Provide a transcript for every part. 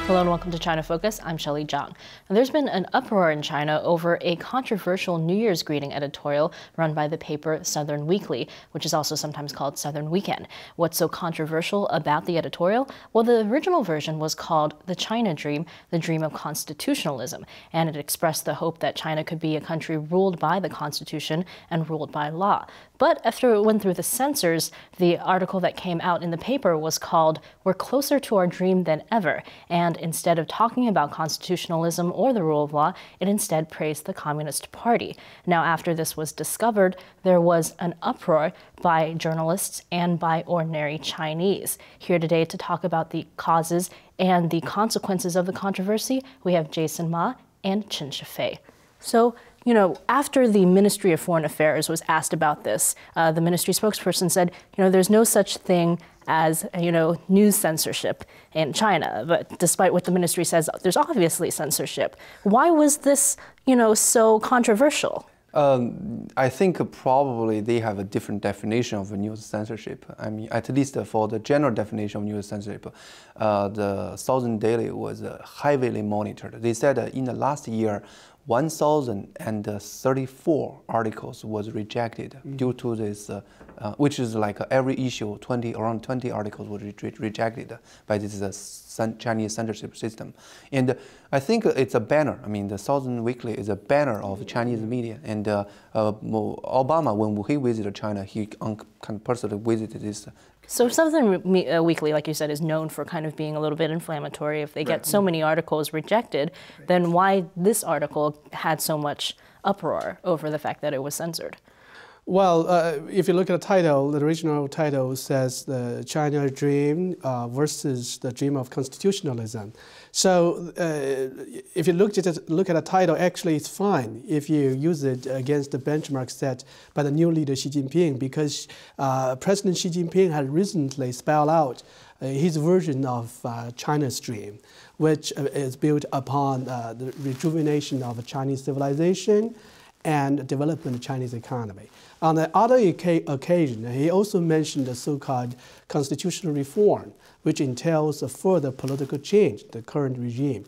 Hello and welcome to China Focus. I'm Shelley Zhang. Now, there's been an uproar in China over a controversial New Year's greeting editorial run by the paper Southern Weekly, which is also sometimes called Southern Weekend. What's so controversial about the editorial? Well, the original version was called The China Dream, the Dream of Constitutionalism, and it expressed the hope that China could be a country ruled by the Constitution and ruled by law. But after it went through the censors, the article that came out in the paper was called We're Closer to Our Dream Than Ever, and instead of talking about constitutionalism or the rule of law, it instead praised the Communist Party. Now, after this was discovered, there was an uproar by journalists and by ordinary Chinese. Here today to talk about the causes and the consequences of the controversy, we have Jason Ma and Chen Shifei. So, after the Ministry of Foreign Affairs was asked about this, the ministry spokesperson said, there's no such thing as, news censorship in China. But despite what the ministry says, there's obviously censorship. Why was this, so controversial? I think probably they have a different definition of news censorship. I mean, at least for the general definition of news censorship, the Southern Daily was heavily monitored. They said in the last year, 1,034 articles was rejected due to this, which is like every issue, around 20 articles was rejected by this Chinese censorship system. And I think it's a banner. I mean, the Southern Weekly is a banner of Chinese media. And Obama, when he visited China, he personally visited this. So Southern Weekly, like you said, is known for kind of being a little bit inflammatory. If they get so many articles rejected, then why this article had so much uproar over the fact that it was censored? Well, if you look at the title, the original title says the China Dream versus the Dream of Constitutionalism. So if you look at the title, actually it's fine if you use it against the benchmark set by the new leader Xi Jinping, because President Xi Jinping had recently spelled out his version of China's dream, which is built upon the rejuvenation of Chinese civilization and development of the Chinese economy. On the other occasion, he also mentioned the so-called constitutional reform, which entails a further political change, the current regime.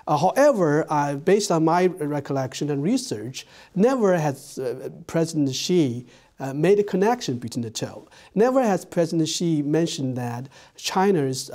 However, based on my recollection and research, never has President Xi made a connection between the two. Never has President Xi mentioned that China's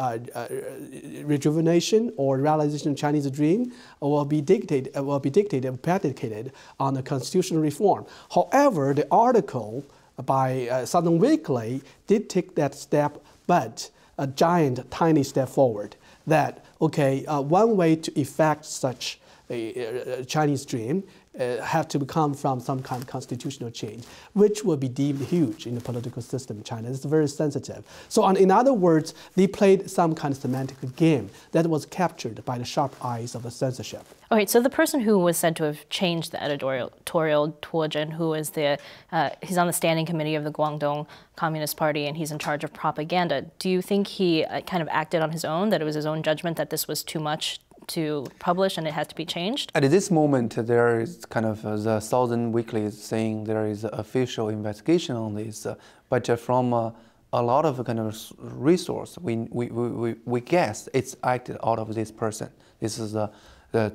rejuvenation or realization of Chinese dream will be predicated on the constitutional reform. However, the article by Southern Weekly did take that step, but a giant, tiny step forward. That, one way to effect such a Chinese dream have to come from some kind of constitutional change, which will be deemed huge in the political system in China. It's very sensitive. So in other words, they played some kind of semantic game that was captured by the sharp eyes of the censorship. Okay, so the person who was said to have changed the editorial, Tuo Jin, who is he's on the standing committee of the Guangdong Communist Party and he's in charge of propaganda. Do you think he kind of acted on his own, that it was his own judgment that this was too much to publish and it had to be changed? At this moment, there is kind of the Southern Weekly is saying there is official investigation on this, but from a lot of kind of resource, we guess it's acted out of this person. This is the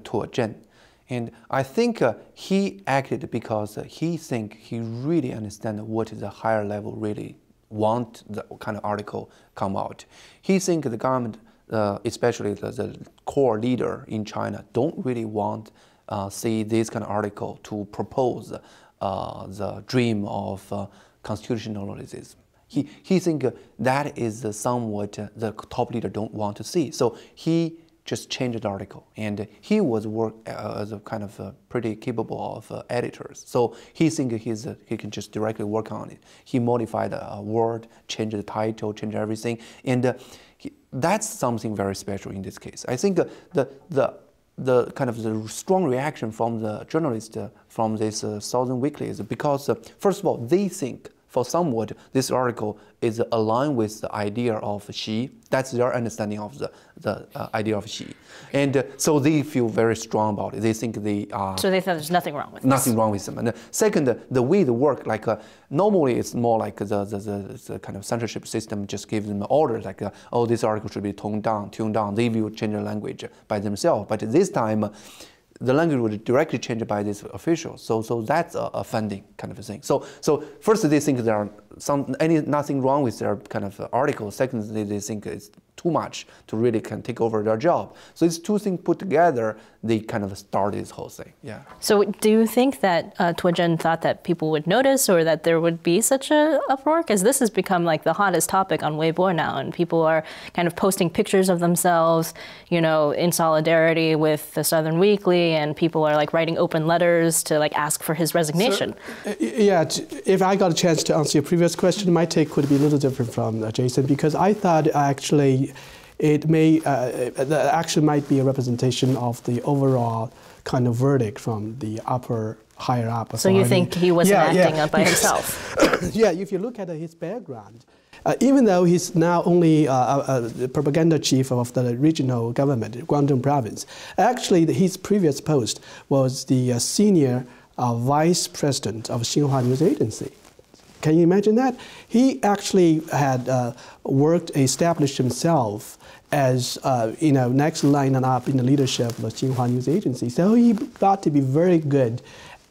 Tuo Jin. And I think he acted because he really understands what the higher level really want the kind of article come out. He thinks the government, especially the core leader in China, don't really want see this kind of article to propose the dream of constitutionalism. He thinks that is somewhat the top leader don't want to see. So he just changed the article, and he was as a kind of pretty capable of editors. So he thinks he can just directly work on it. He modified the word, changed the title, changed everything, and that's something very special in this case. I think the kind of the strong reaction from the journalists from this Southern Weekly is because, first of all, they think for somewhat, this article is aligned with the idea of Xi. That's their understanding of the idea of Xi. And so they feel very strong about it. They think they are... So they thought there's nothing wrong with Nothing wrong with them. And second, the way they work, like normally it's more like the kind of censorship system just gives them orders, like, oh, this article should be tuned down. They will change the language by themselves. But this time, the language was directly changed by this official. So that's a funding kind of a thing. So first they think there are nothing wrong with their kind of article. Secondly, they think it's too much to really can take over their job. So these two things put together, they kind of start this whole thing. Yeah. So do you think that Tuozhen thought that people would notice, or that there would be such a uproar? Because this has become like the hottest topic on Weibo now, and people are kind of posting pictures of themselves, you know, in solidarity with the Southern Weekly, and people are like writing open letters to like ask for his resignation. So, yeah, if I got a chance to answer your previous question, my take could be a little different from Jason, because I thought actually the action might be a representation of the overall kind of verdict from the higher up authority. So you think he wasn't acting up by himself? Yeah, if you look at his background, even though he's now only the propaganda chief of the regional government, Guangdong province, actually his previous post was the senior vice president of Xinhua News Agency. Can you imagine that? He actually had established himself as next line up in the leadership of the Xinhua News Agency. So he got to be very good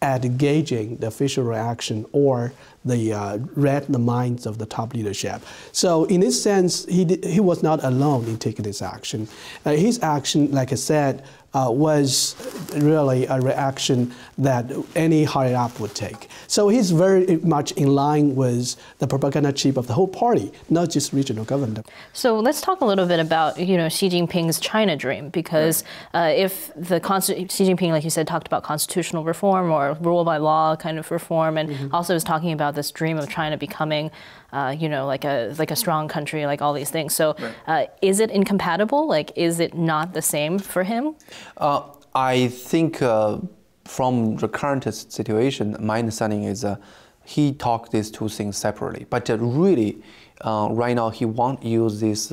at gauging the official reaction or read the minds of the top leadership. So in this sense, he was not alone in taking this action. His action, like I said, was really a reaction that any higher up would take. So he's very much in line with the propaganda chief of the whole party, not just regional government. So let's talk a little bit about Xi Jinping's China dream, because if Xi Jinping, like you said, talked about constitutional reform or rule by law kind of reform, and also was talking about this dream of China becoming like a strong country, like all these things. So is it incompatible? Like, is it not the same for him? I think from the current situation, my understanding is he talked these two things separately. But really, right now, he won't use this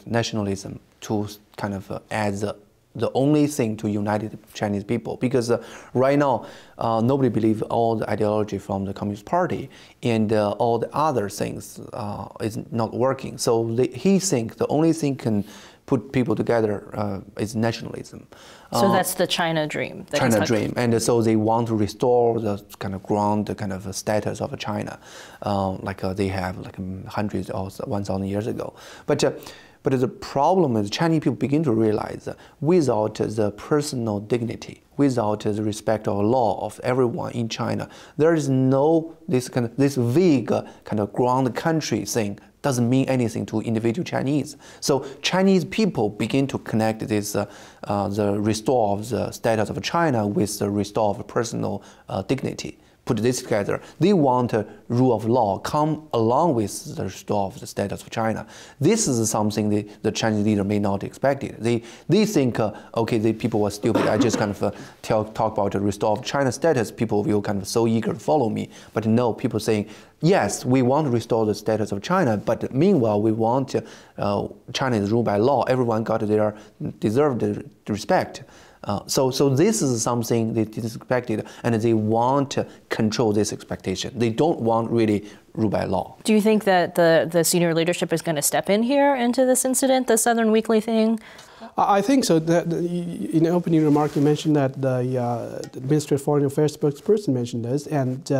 nationalism to kind of as the only thing to unite the Chinese people, because right now nobody believes all the ideology from the Communist Party, and all the other things is not working. So he thinks the only thing can put people together is nationalism. So that's the China dream. China dream, and so they want to restore the kind of status of China, like they have like hundreds or 1,000 years ago. But the problem is Chinese people begin to realize without the personal dignity, without the respect of law of everyone in China, there is no this vague kind of ground country thing doesn't mean anything to individual Chinese. So Chinese people begin to connect this the restore of the status of China with the restore of personal dignity. Put this together, they want a rule of law come along with the restore of the status of China. This is something the Chinese leader may not expect it. They think, okay, the people are stupid. I just kind of talk about the restore of China's status. People will kind of so eager to follow me. But no, people saying, yes, we want to restore the status of China, but meanwhile, we want China is ruled by law. Everyone got their deserved respect. So this is something they expected, and they want to control this expectation. They don't want really rule by law. Do you think that the senior leadership is going to step in here into this incident, the Southern Weekly thing? I think so. In the opening remark, you mentioned that the Ministry of Foreign Affairs spokesperson mentioned this, and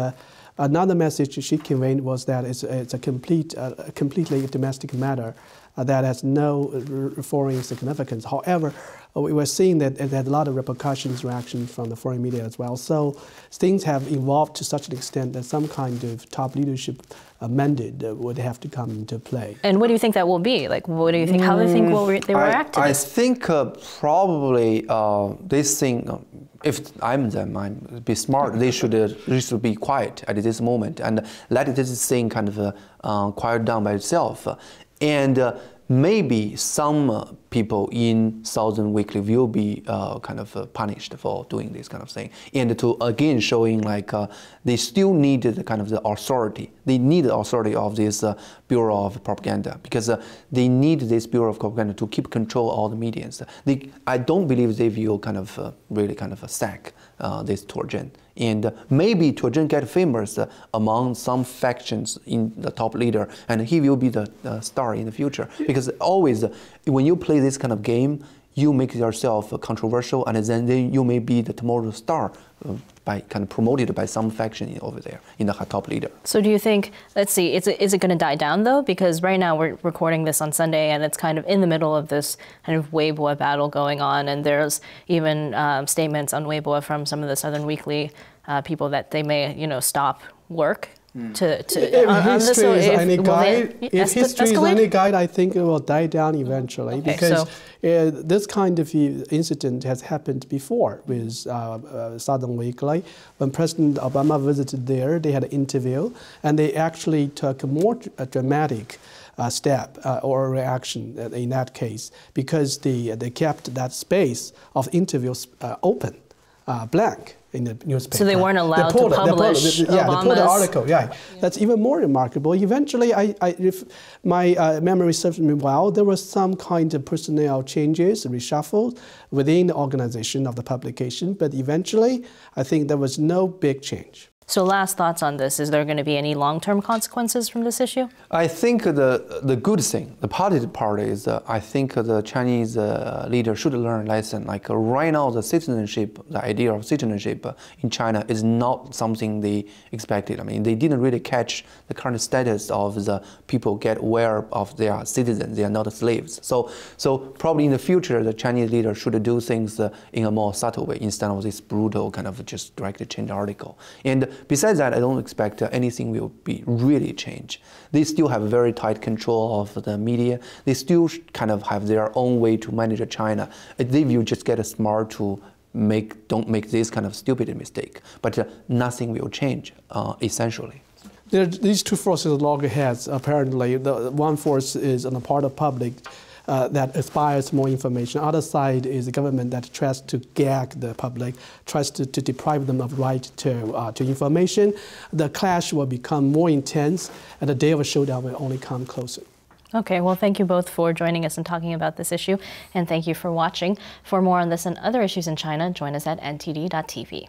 another message she conveyed was that it's a completely domestic matter that has no foreign significance. However, we were seeing that it had a lot of reactions from the foreign media as well. So things have evolved to such an extent that some kind of top leadership mandate would have to come into play. And what do you think that will be? Like, what do you think? How do you think they will react to this? I think probably this thing. If I'm them, I'd be smart. They should be quiet at this moment and let this thing kind of quiet down by itself. And maybe some people in Southern Weekly will be kind of punished for doing this kind of thing, and to again showing like they still need the kind of the authority. They need the authority of this Bureau of Propaganda, because they need this Bureau of Propaganda to keep control of all the medias. I don't believe they will kind of really kind of sack this Turgeon. And maybe Turgeon get famous among some factions in the top leader, and he will be the star in the future. Because always, when you play this kind of game, you make yourself controversial, and then you may be the tomorrow star by kind of promoted by some faction over there in the top leader. So do you think, let's see, is it going to die down though? Because right now we're recording this on Sunday, and it's kind of in the middle of this kind of Weibo battle going on, and there's even statements on Weibo from some of the Southern Weekly people that they may, stop work. If history is any guide, I think it will die down eventually, because this kind of incident has happened before with Southern Weekly. When President Obama visited there, they had an interview, and they actually took a more dramatic step or reaction in that case, because they kept that space of interviews open, blank. In the newspaper. So they weren't allowed to publish they pulled the article, That's even more remarkable. Eventually, if my memory serves me well, there was some kind of personnel changes, reshuffled within the organization of the publication, but eventually, I think there was no big change. So last thoughts on this, is there going to be any long-term consequences from this issue? I think the good thing, the positive part is I think the Chinese leader should learn a lesson. Like right now, the citizenship, the idea of citizenship in China is not something they expected. I mean, they didn't really catch the current status of the people get aware of their citizens. They are not slaves. So probably in the future, the Chinese leader should do things in a more subtle way instead of this brutal kind of just direct change article. And besides that, I don't expect anything will be really change. They still have very tight control of the media. They still kind of have their own way to manage China. They will just get smart to don't make this kind of stupid mistake. But nothing will change, essentially. These two forces at loggerheads, apparently. The one force is on the part of public that aspires more information. The other side is the government that tries to gag the public, tries to deprive them of right to information. The clash will become more intense, and the day of a showdown will only come closer. Okay, well, thank you both for joining us and talking about this issue, and thank you for watching. For more on this and other issues in China, join us at ntd.tv.